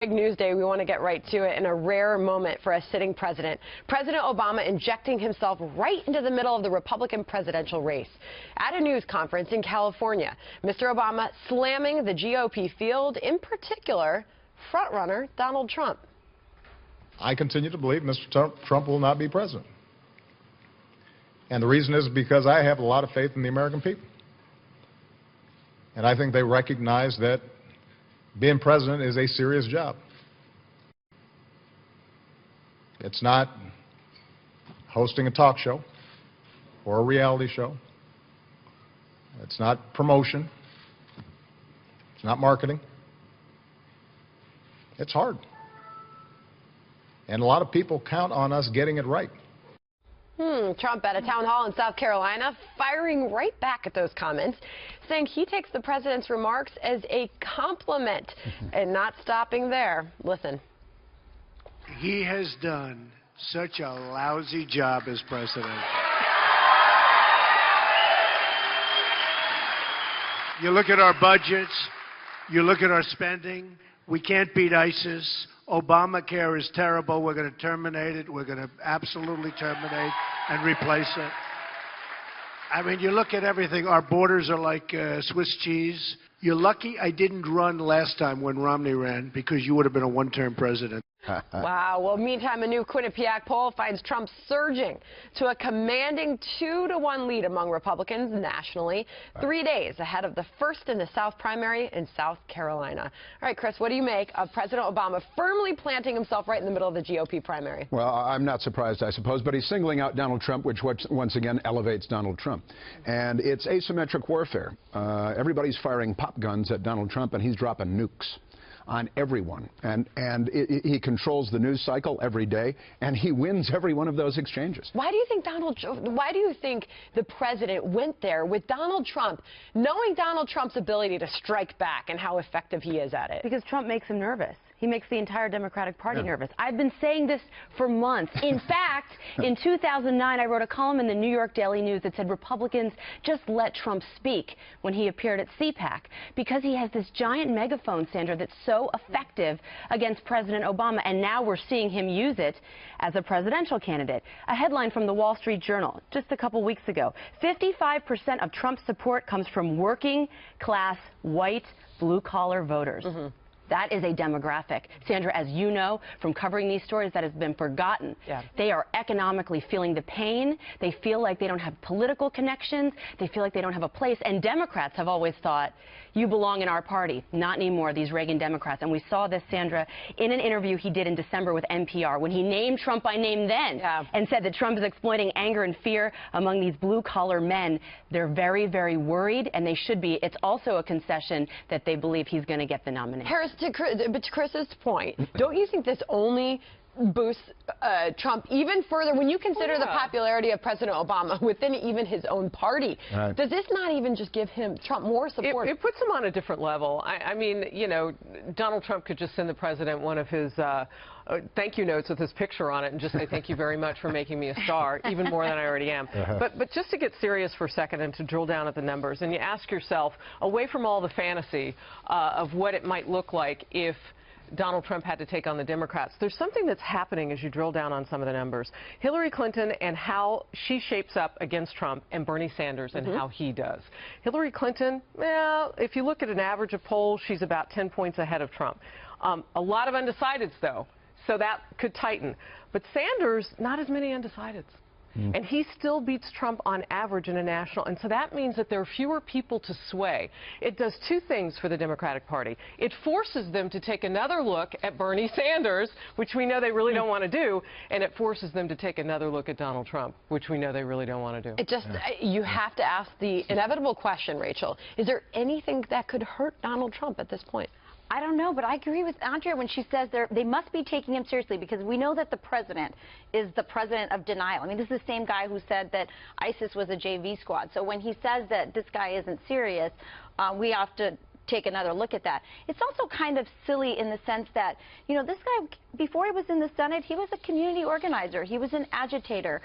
Big news day. We want to get right to it in a rare moment for a sitting president. President Obama injecting himself right into the middle of the Republican presidential race. At a news conference in California, Mr. Obama slamming the GOP field, in particular, frontrunner Donald Trump. I continue to believe Mr. Trump will not be president. And the reason is because I have a lot of faith in the American people. And I think they recognize that being president is a serious job. It's not hosting a talk show or a reality show. It's not promotion. It's not marketing. It's hard. And a lot of people count on us getting it right. Trump at a town hall in South Carolina, firing right back at those comments, saying he takes the president's remarks as a compliment and not stopping there. Listen. He has done such a lousy job as president. You look at our budgets, you look at our spending, we can't beat ISIS. Obamacare is terrible. We're going to terminate it. We're going to absolutely terminate and replace it. I mean, you look at everything. Our borders are like Swiss cheese. You're lucky I didn't run last time when Romney ran, because you would have been a one-term president. Wow. Well, meantime, a new Quinnipiac poll finds Trump surging to a commanding 2-to-1 lead among Republicans nationally, 3 days ahead of the first in the South primary in South Carolina. All right, Chris, what do you make of President Obama firmly planting himself right in the middle of the GOP primary? Well, I'm not surprised, I suppose, but he's singling out Donald Trump, which once again elevates Donald Trump. And it's asymmetric warfare. Everybody's firing pop guns at Donald Trump, and he's dropping nukes on everyone, and he controls the news cycle every day, and he wins every one of those exchanges. Why do you think the president went there with Donald Trump, knowing Donald Trump's ability to strike back and how effective he is at it? Because Trump makes him nervous. He makes the entire Democratic Party nervous. I've been saying this for months. In fact, in 2009, I wrote a column in the New York Daily News that said Republicans just let Trump speak when he appeared at CPAC, because he has this giant megaphone, Sandra, that's so effective against President Obama, and now we're seeing him use it as a presidential candidate. A headline from the Wall Street Journal just a couple weeks ago: 55% of Trump's support comes from working class, white, blue-collar voters. That is a demographic, Sandra, as you know from covering these stories, that has been forgotten. They are economically feeling the pain. They feel like they don't have political connections. They feel like they don't have a place. And Democrats have always thought, you belong in our party. Not anymore, these Reagan Democrats. And we saw this, Sandra, in an interview he did in December with NPR, when he named Trump by name then and said that Trump is exploiting anger and fear among these blue-collar men. They're very, very worried, and they should be. It's also a concession that they believe he's going to get the nomination. Harris, but to Chris's point, don't you think this only boosts Trump even further when you consider the popularity of President Obama within even his own party? Does this not even just give Trump more support? It puts him on a different level. I mean, you know, Donald Trump could just send the president one of his thank you notes with his picture on it and just say, thank you very much for making me a star, even more than I already am. But just to get serious for a second and to drill down at the numbers, and you ask yourself, away from all the fantasy of what it might look like if Donald Trump had to take on the Democrats, there's something that's happening as you drill down on some of the numbers. Hillary Clinton and how she shapes up against Trump, and Bernie Sanders and how he does. Hillary Clinton, well, if you look at an average of polls, she's about 10 points ahead of Trump. A lot of undecideds, though, so that could tighten. But Sanders, not as many undecideds. And he still beats Trump on average in a national, and so that means that there are fewer people to sway. It does two things for the Democratic Party. It forces them to take another look at Bernie Sanders, which we know they really don't want to do, and it forces them to take another look at Donald Trump, which we know they really don't want to do. It just, you have to ask the inevitable question, Rachel. Is there anything that could hurt Donald Trump at this point? I don't know, but I agree with Andrea when she says they must be taking him seriously, because we know that the president is the president of denial. I mean, this is the same guy who said that ISIS was a JV squad. So when he says that this guy isn't serious, we have to take another look at that. It's also kind of silly in the sense that, you know, this guy, before he was in the Senate, he was a community organizer. He was an agitator.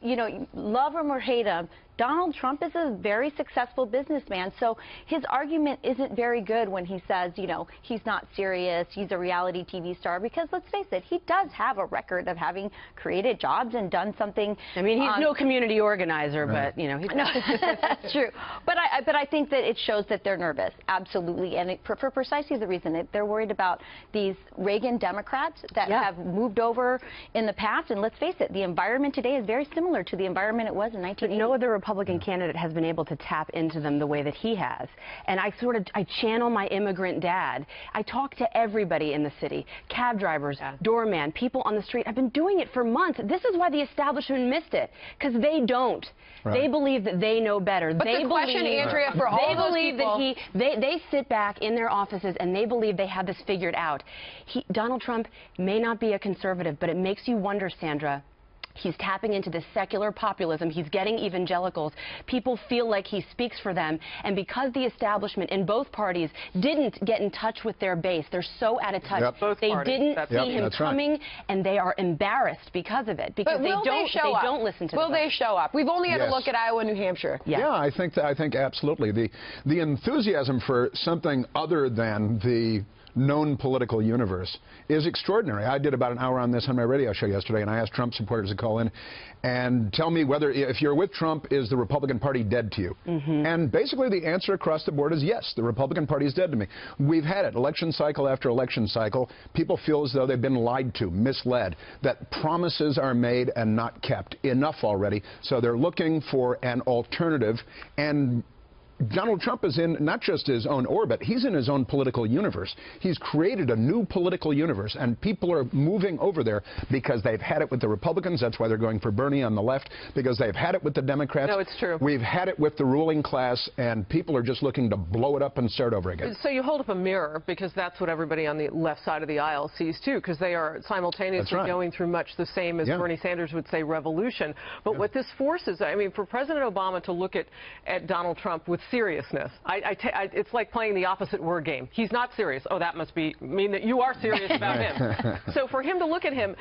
You know, love him or hate him, Donald Trump is a very successful businessman, so his argument isn't very good when he says, you know, he's not serious, he's a reality TV star, because let's face it, he does have a record of having created jobs and done something. I mean, he's no community organizer, right. But, you know, he's no, that's true. But I think that it shows that they're nervous, absolutely, and for precisely the reason that they're worried about these Reagan Democrats that have moved over in the past, and let's face it, the environment today is very similar to the environment it was in 1980. But no other Republican candidate has been able to tap into them the way that he has. And I channel my immigrant dad. I talk to everybody in the city, cab drivers, doorman, people on the street. I've been doing it for months. This is why the establishment missed it, because they don't. Right. They believe that they know better. But they the question, Andrea, for all those people, they sit back in their offices and they believe they have this figured out. Donald Trump may not be a conservative, but it makes you wonder, Sandra. He's tapping into this secular populism. He's getting evangelicals. People feel like he speaks for them. And because the establishment in both parties didn't get in touch with their base, they're so out of touch. They didn't see him coming, and they are embarrassed because of it. Because they don't listen to them. Will they show up? We've only had to look at Iowa and New Hampshire. Yeah, I think absolutely. The enthusiasm for something other than the known political universe is extraordinary. I did about an hour on this on my radio show yesterday, and I asked Trump supporters to call in and tell me whether, if you're with Trump, is the Republican Party dead to you? And basically the answer across the board is yes, the Republican Party is dead to me. We've had it, election cycle after election cycle. People feel as though they've been lied to, misled, that promises are made and not kept. Enough already. So they're looking for an alternative, and Donald Trump is in not just his own orbit, he's in his own political universe. He's created a new political universe, and people are moving over there because they've had it with the Republicans. That's why they're going for Bernie on the left, because they've had it with the Democrats. No, it's true. We've had it with the ruling class, and people are just looking to blow it up and start over again. So you hold up a mirror, because that's what everybody on the left side of the aisle sees, too, because they are simultaneously going through much the same as Bernie Sanders would say revolution. But what this forces, I mean, for President Obama to look at Donald Trump with seriousness. It's like playing the opposite word game. He's not serious. Oh, that must mean that you are serious about him. So for him to look at him,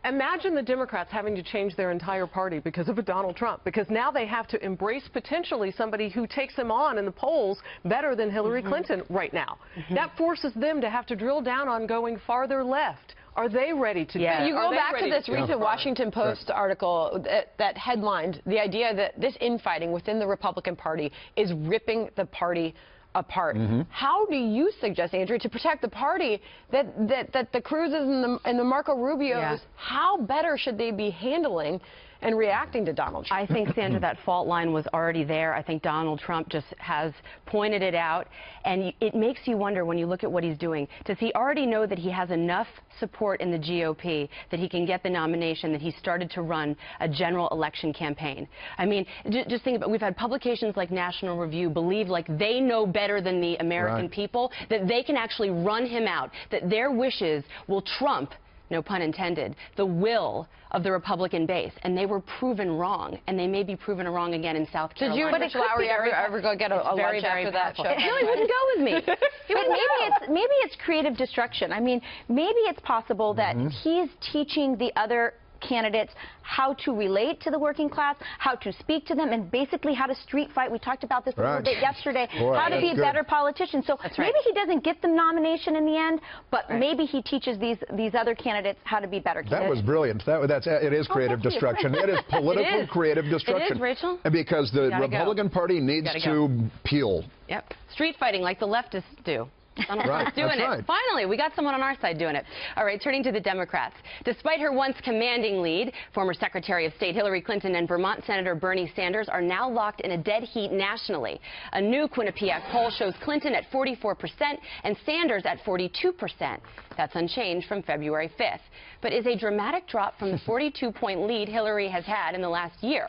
imagine the Democrats having to change their entire party because of a Donald Trump, because now they have to embrace potentially somebody who takes them on in the polls better than Hillary Clinton right now. That forces them to have to drill down on going farther left. Are they ready to do that? You go back to this recent Washington Post article that headlined the idea that this infighting within the Republican Party is ripping the party apart. How do you suggest, Andrea, to protect the party, that the Cruzes and the Marco Rubios, how better should they be handling and reacting to Donald Trump? I think, Sandra, that fault line was already there. I think Donald Trump just has pointed it out, and it makes you wonder when you look at what he's doing. Does he already know that he has enough support in the GOP that he can get the nomination, that he started to run a general election campaign? I mean, just think about it. We've had publications like National Review believe like they know better than the American people, that they can actually run him out, that their wishes will trump, no pun intended, the will of the Republican base, and they were proven wrong, and they may be proven wrong again in South Carolina. Did you and Rich Lowry ever go get a lunch after that show? He really wouldn't go with me. But maybe it's creative destruction. I mean, maybe it's possible that he's teaching the other candidates how to relate to the working class, how to speak to them, and basically how to street fight. We talked about this a little bit yesterday, how to be better politicians. So maybe he doesn't get the nomination in the end, but maybe he teaches these other candidates how to be better candidates. That was brilliant. It is creative destruction. It is political creative destruction. It is, Rachel. Because the Republican Party needs to peel. Yep. Street fighting like the leftists do. Doing it. Finally, we got someone on our side doing it. All right, turning to the Democrats. Despite her once commanding lead, former Secretary of State Hillary Clinton and Vermont Senator Bernie Sanders are now locked in a dead heat nationally. A new Quinnipiac poll shows Clinton at 44% and Sanders at 42%. That's unchanged from February 5th, but is a dramatic drop from the 42-point lead Hillary has had in the last year.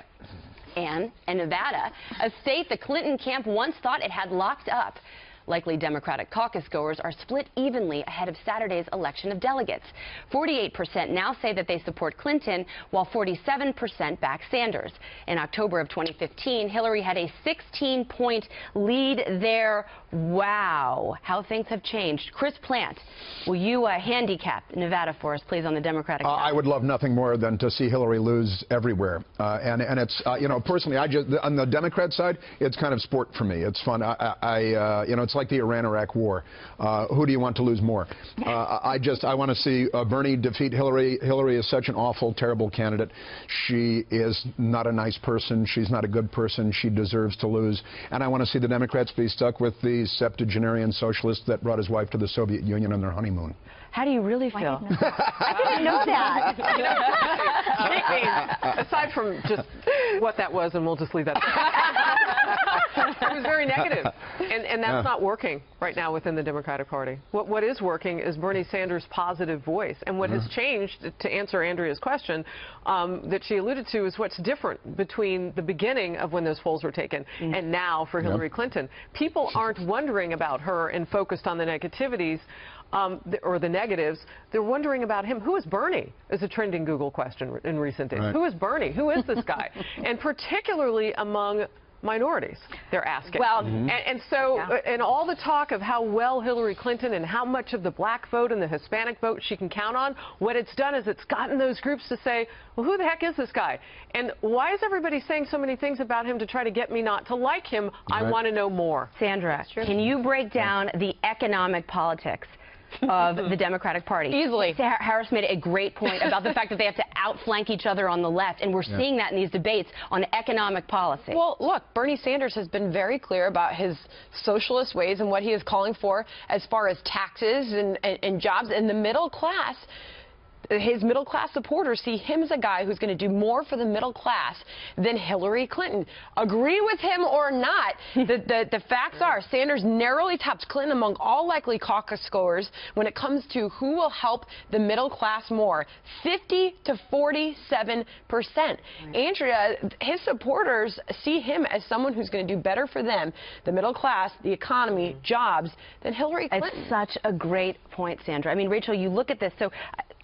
And in Nevada, a state the Clinton camp once thought it had locked up, likely Democratic caucus goers are split evenly ahead of Saturday's election of delegates. 48% now say that they support Clinton, while 47% back Sanders. In October of 2015, Hillary had a 16-point lead there. Wow, how things have changed. Chris Plant, will you handicap Nevada for us, please, on the Democratic side? I would love nothing more than to see Hillary lose everywhere. And it's, you know, personally, on the Democrat side, it's kind of sport for me. It's fun. You know, it's like the Iran-Iraq war. Who do you want to lose more? I want to see Bernie defeat Hillary. Hillary is such an awful, terrible candidate. She is not a nice person. She's not a good person. She deserves to lose. And I want to see the Democrats be stuck with the septuagenarian socialist that brought his wife to the Soviet Union on their honeymoon. How do you really feel? I didn't know that. Aside from just what that was, and we'll just leave that there. It was very negative, and that's not working right now within the Democratic Party. What is working is Bernie Sanders' positive voice, and what has changed, to answer Andrea's question that she alluded to, is what's different between the beginning of when those polls were taken and now for Hillary Clinton. People aren't wondering about her and focused on the negativities. Or the negatives. They're wondering about him. Who is Bernie? Is a trending Google question in recent days. Right. Who is Bernie? Who is this guy? And particularly among minorities, they're asking. Well, and all the talk of how well Hillary Clinton and how much of the black vote and the Hispanic vote she can count on, what it's done is it's gotten those groups to say, well, who the heck is this guy? And why is everybody saying so many things about him to try to get me not to like him? I want to know more. Sandra, can you break down the economic politics of the Democratic Party? Easily. Harris made a great point about the fact that they have to outflank each other on the left, and we're seeing that in these debates on economic policy. Well, look, Bernie Sanders has been very clear about his socialist ways and what he is calling for as far as taxes and jobs. And the middle class, his middle class supporters see him as a guy who's going to do more for the middle class than Hillary Clinton. Agree with him or not, the facts are Sanders narrowly tops Clinton among all likely caucus goers when it comes to who will help the middle class more, 50 to 47%. Andrea, his supporters see him as someone who's going to do better for them, the middle class, the economy, jobs, than Hillary Clinton. It's such a great point, Sandra. I mean, Rachel, you look at this, so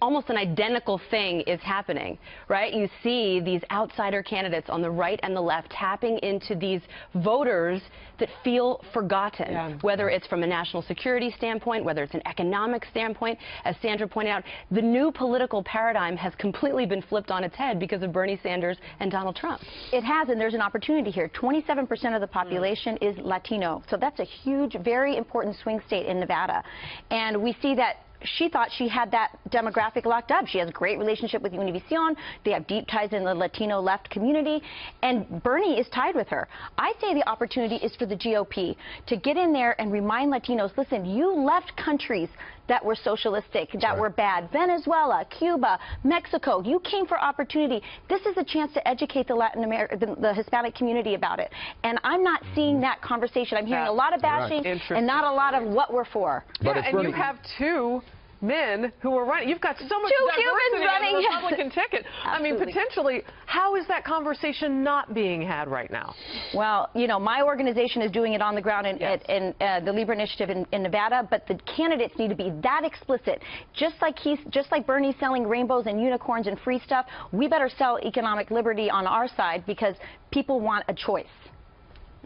almost an identical thing is happening, right? You see these outsider candidates on the right and the left tapping into these voters that feel forgotten, whether it's from a national security standpoint, whether it's an economic standpoint. As Sandra pointed out, the new political paradigm has completely been flipped on its head because of Bernie Sanders and Donald Trump. It has, and there's an opportunity here. 27% of the population is Latino, so that's a huge, very important swing state in Nevada. And we see that she thought she had that demographic locked up. She has a great relationship with Univision. They have deep ties in the Latino left community. And Bernie is tied with her. I say the opportunity is for the GOP to get in there and remind Latinos, listen, you left countries that were socialistic, that were bad. Venezuela, Cuba, Mexico. You came for opportunity. This is a chance to educate the Latin American, the Hispanic community about it. And I'm not seeing that conversation. I'm hearing a lot of bashing and not a lot of what we're for. Yeah, and you have two men who are running. You've got so much diversity on the Republican ticket. I mean, potentially, how is that conversation not being had right now? Well, you know, my organization is doing it on the ground in the Libre Initiative in Nevada, but the candidates need to be that explicit. Just like Bernie's selling rainbows and unicorns and free stuff, we better sell economic liberty on our side because people want a choice.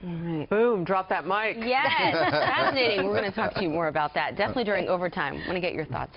All right. Boom, drop that mic. Yes, fascinating. We're going to talk to you more about that, definitely during overtime. I want to get your thoughts.